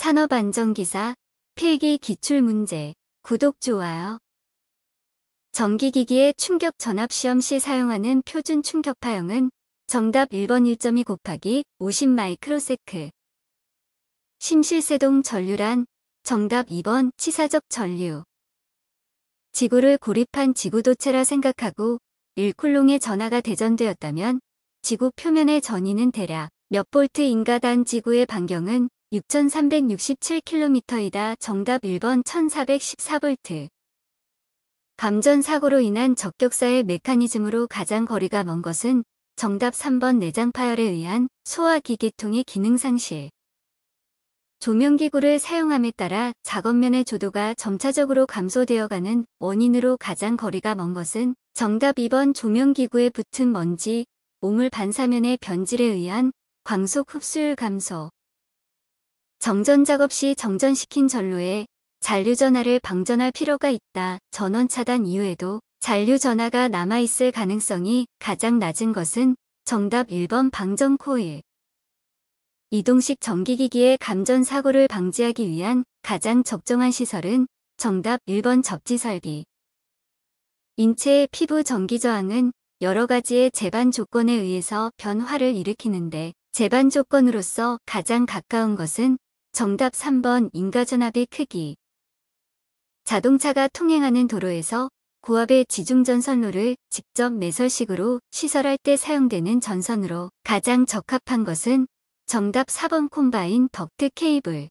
산업안전기사 필기 기출문제. 구독, 좋아요. 전기기기의 충격 전압시험 시 사용하는 표준 충격파형은 정답 1번 1.2 곱하기 50 마이크로세크. 심실세동 전류란 정답 2번 치사적 전류. 지구를 고립한 지구도체라 생각하고 1쿨롱의 전하가 대전되었다면 지구 표면의 전위는 대략 몇 볼트인가? 단 지구의 반경은 6367km이다. 정답 1번 1414V. 감전사고로 인한 적격사의 메커니즘으로 가장 거리가 먼 것은 정답 3번 내장파열에 의한 소화기계통의 기능상실. 조명기구를 사용함에 따라 작업면의 조도가 점차적으로 감소되어가는 원인으로 가장 거리가 먼 것은 정답 2번 조명기구에 붙은 먼지, 오물 반사면의 변질에 의한 광속 흡수율 감소. 정전작업 시 정전시킨 전로에 잔류전하를 방전할 필요가 있다. 전원 차단 이후에도 잔류전하가 남아있을 가능성이 가장 낮은 것은 정답 1번 방전 코일. 이동식 전기기기의 감전사고를 방지하기 위한 가장 적정한 시설은 정답 1번 접지설비. 인체의 피부 전기저항은 여러 가지의 제반 조건에 의해서 변화를 일으키는데 제반 조건으로서 가장 가까운 것은 정답 3번 인가전압의 크기. 자동차가 통행하는 도로에서 고압의 지중전선로를 직접 매설식으로 시설할 때 사용되는 전선으로 가장 적합한 것은 정답 4번 콤바인 덕트 케이블.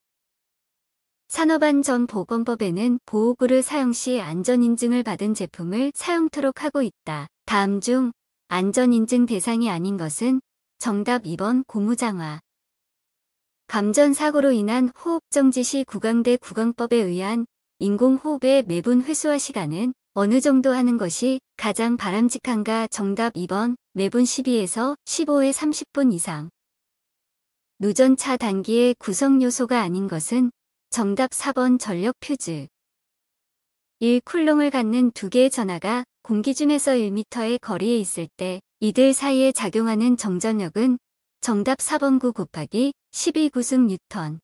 산업안전보건법에는 보호구를 사용 시 안전인증을 받은 제품을 사용토록 하고 있다. 다음 중 안전인증 대상이 아닌 것은 정답 2번 고무장화. 감전사고로 인한 호흡정지 시 구강대 구강법에 의한 인공호흡의 매분 회수화 시간은 어느 정도 하는 것이 가장 바람직한가? 정답 2번 매분 12에서 15에 30분 이상. 누전차 단기의 구성 요소가 아닌 것은 정답 4번 전력 퓨즈. 1쿨롱을 갖는 두 개의 전하가 공기 중에서 1m의 거리에 있을 때 이들 사이에 작용하는 정전력은 정답 4번 9 곱하기 12구승 뉴턴.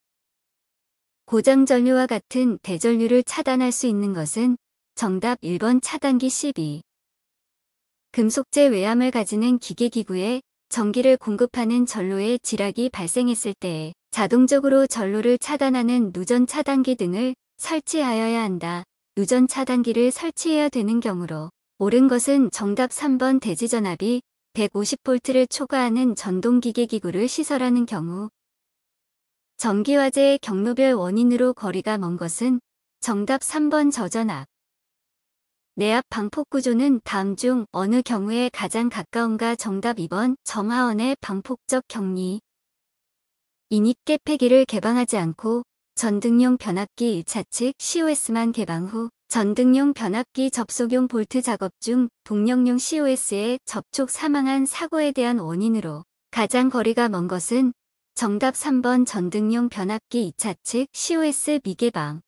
고장전류와 같은 대전류를 차단할 수 있는 것은 정답 1번 차단기 12. 금속재 외암을 가지는 기계기구에 전기를 공급하는 전로에 지락이 발생했을 때에 자동적으로 전로를 차단하는 누전 차단기 등을 설치하여야 한다. 누전 차단기를 설치해야 되는 경우로 옳은 것은 정답 3번 대지전압이 150V를 초과하는 전동기계기구를 시설하는 경우. 전기화재의 경로별 원인으로 거리가 먼 것은 정답 3번 저전압. 내압 방폭구조는 다음 중 어느 경우에 가장 가까운가? 정답 2번 점화원의 방폭적 격리. 인입계 폐기를 개방하지 않고 전등용 변압기 1차 측 COS만 개방 후 전등용 변압기 접속용 볼트 작업 중 동력용 COS에 접촉 사망한 사고에 대한 원인으로 가장 거리가 먼 것은 정답 3번 전등용 변압기 2차 측 COS 미개방.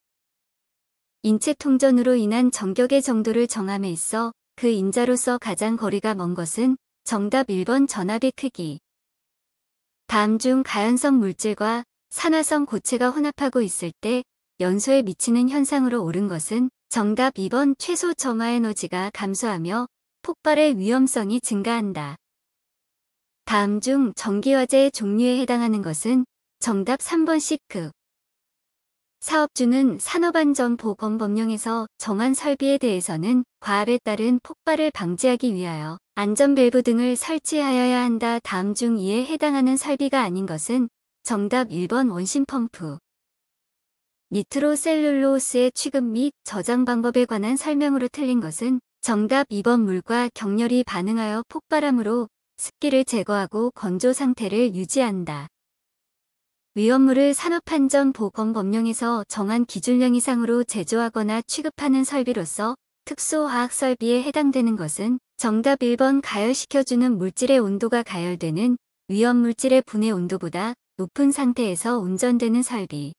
인체 통전으로 인한 전격의 정도를 정함에 있어 그 인자로서 가장 거리가 먼 것은 정답 1번 전압의 크기. 다음 중 가연성 물질과 산화성 고체가 혼합하고 있을 때 연소에 미치는 현상으로 옳은 것은 정답 2번 최소 점화 에너지가 감소하며 폭발의 위험성이 증가한다. 다음 중 전기화재의 종류에 해당하는 것은 정답 3번 시크. 사업주는 산업안전보건법령에서 정한 설비에 대해서는 과압에 따른 폭발을 방지하기 위하여 안전밸브 등을 설치하여야 한다. 다음 중 이에 해당하는 설비가 아닌 것은 정답 1번 원심펌프. 니트로셀룰로스의 취급 및 저장 방법에 관한 설명으로 틀린 것은 정답 2번 물과 격렬히 반응하여 폭발함으로 습기를 제거하고 건조 상태를 유지한다. 위험물을 산업안전보건법령에서 정한 기준량 이상으로 제조하거나 취급하는 설비로서 특수화학 설비에 해당되는 것은 정답 1번 가열시켜주는 물질의 온도가 가열되는 위험물질의 분해 온도보다 높은 상태에서 운전되는 설비.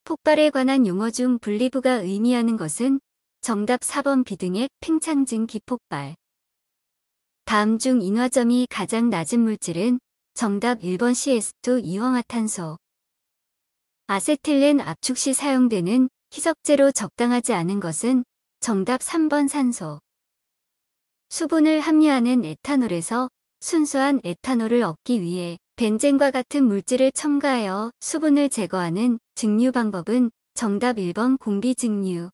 폭발에 관한 용어 중 분리부가 의미하는 것은 정답 4번 비등액 팽창증 기폭발. 다음 중 인화점이 가장 낮은 물질은 정답 1번 CS2 이황화탄소. 아세틸렌 압축 시 사용되는 희석제로 적당하지 않은 것은 정답 3번 산소. 수분을 함유하는 에탄올에서 순수한 에탄올을 얻기 위해 벤젠과 같은 물질을 첨가하여 수분을 제거하는 증류 방법은 정답 1번 공기증류.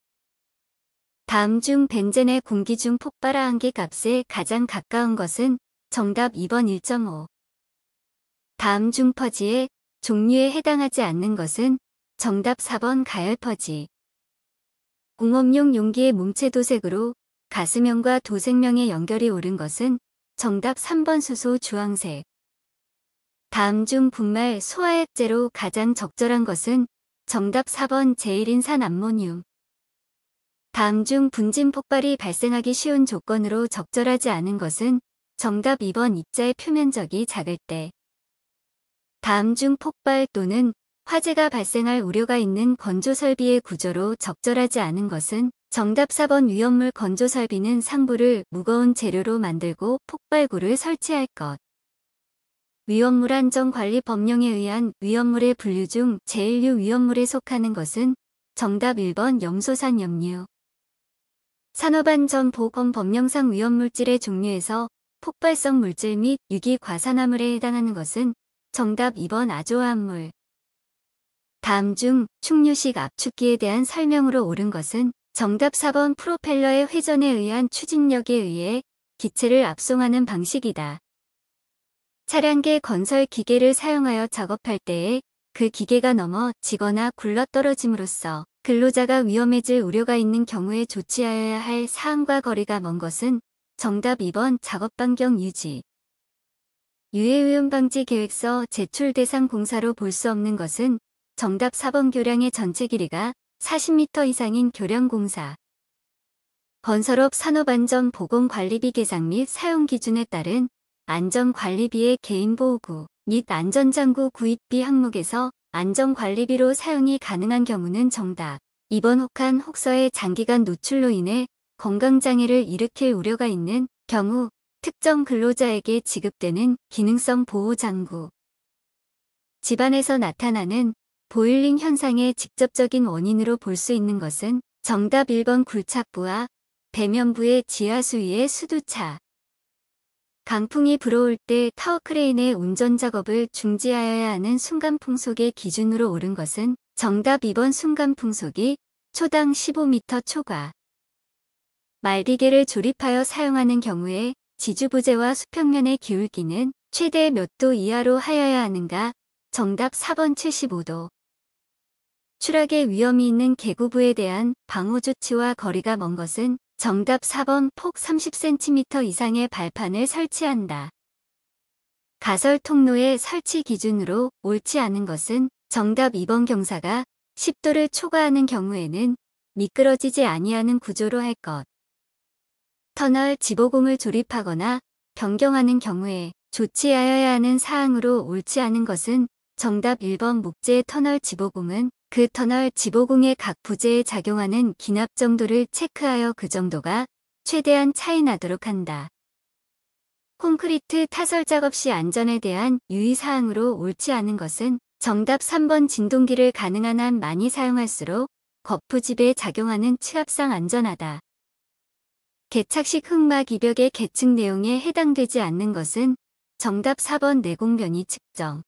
다음 중 벤젠의 공기 중 폭발화한계 값에 가장 가까운 것은 정답 2번 1.5. 다음 중 퍼지의 종류에 해당하지 않는 것은 정답 4번 가열 퍼지. 공업용 용기의 뭉체 도색으로 가스명과 도색명의 연결이 옳은 것은 정답 3번 수소 주황색. 다음 중 분말 소화액제로 가장 적절한 것은 정답 4번 제일인산 암모늄. 다음 중 분진 폭발이 발생하기 쉬운 조건으로 적절하지 않은 것은 정답 2번 입자의 표면적이 작을 때. 다음 중 폭발 또는 화재가 발생할 우려가 있는 건조 설비의 구조로 적절하지 않은 것은 정답 4번 위험물 건조 설비는 상부를 무거운 재료로 만들고 폭발구를 설치할 것. 위험물 안전 관리 법령에 의한 위험물의 분류 중 제1류 위험물에 속하는 것은 정답 1번 염소산 염류. 산업안전보건 법령상 위험물질의 종류에서 폭발성 물질 및 유기 과산화물에 해당하는 것은 정답 2번 아조화합물. 다음 중 충류식 압축기에 대한 설명으로 옳은 것은 정답 4번 프로펠러의 회전에 의한 추진력에 의해 기체를 압송하는 방식이다. 차량계 건설 기계를 사용하여 작업할 때에 그 기계가 넘어지거나 굴러떨어짐으로써 근로자가 위험해질 우려가 있는 경우에 조치하여야 할 사항과 거리가 먼 것은 정답 2번 작업반경 유지. 유해오염 방지 계획서 제출 대상 공사로 볼 수 없는 것은 정답 4번 교량의 전체 길이가 40m 이상인 교량공사. 건설업 산업안전보건관리비 계상 및 사용 기준에 따른 안전관리비의 개인보호구 및 안전장구 구입비 항목에서 안전관리비로 사용이 가능한 경우는 정답 2번 혹한 혹서의 장기간 노출로 인해 건강장애를 일으킬 우려가 있는 경우 특정 근로자에게 지급되는 기능성 보호장구. 집안에서 나타나는 보일링 현상의 직접적인 원인으로 볼 수 있는 것은 정답 1번 굴착부와 배면부의 지하수 위의 수두차. 강풍이 불어올 때 타워크레인의 운전작업을 중지하여야 하는 순간풍속의 기준으로 옳은 것은 정답 2번 순간풍속이 초당 15m 초과. 말비계를 조립하여 사용하는 경우에 지주부재와 수평면의 기울기는 최대 몇 도 이하로 하여야 하는가? 정답 4번 75도. 추락의 위험이 있는 계구부에 대한 방호 조치와 거리가 먼 것은 정답 4번 폭 30cm 이상의 발판을 설치한다. 가설 통로의 설치 기준으로 옳지 않은 것은 정답 2번 경사가 10도를 초과하는 경우에는 미끄러지지 아니하는 구조로 할 것. 터널 지보공을 조립하거나 변경하는 경우에 조치하여야 하는 사항으로 옳지 않은 것은 정답 1번 목재 터널 지보공은 그 터널 지보공의 각 부재에 작용하는 기납 정도를 체크하여 그 정도가 최대한 차이 나도록 한다. 콘크리트 타설 작업 시 안전에 대한 유의사항으로 옳지 않은 것은 정답 3번 진동기를 가능한 한 많이 사용할수록 거푸집에 작용하는 취합상 안전하다. 개착식 흙막 이벽의 계층 내용에 해당되지 않는 것은 정답 4번 내공 변이 측정.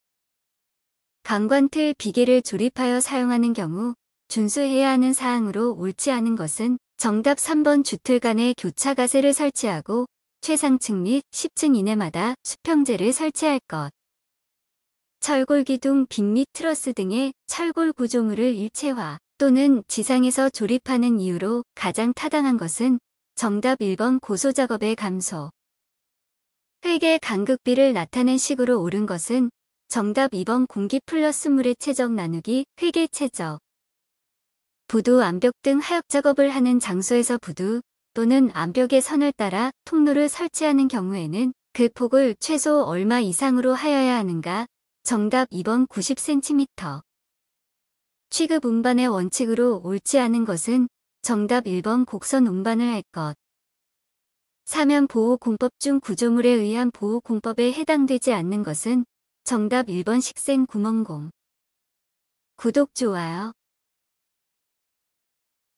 강관틀 비계를 조립하여 사용하는 경우 준수해야 하는 사항으로 옳지 않은 것은 정답 3번 주틀 간에 교차 가세를 설치하고 최상층 및 10층 이내마다 수평재를 설치할 것. 철골 기둥 빔 및 트러스 등의 철골 구조물을 일체화 또는 지상에서 조립하는 이유로 가장 타당한 것은 정답 1번 고소작업의 감소. 흙의 간극비를 나타낸 식으로 옳은 것은 정답 2번 공기 플러스 물의 최적 나누기 흙의 최적. 부두 암벽 등 하역 작업을 하는 장소에서 부두 또는 암벽의 선을 따라 통로를 설치하는 경우에는 그 폭을 최소 얼마 이상으로 하여야 하는가? 정답 2번 90cm. 취급 운반의 원칙으로 옳지 않은 것은 정답 1번 곡선 운반을 할 것. 사면 보호공법 중 구조물에 의한 보호공법에 해당되지 않는 것은 정답 1번 식생 구멍공. 구독, 좋아요.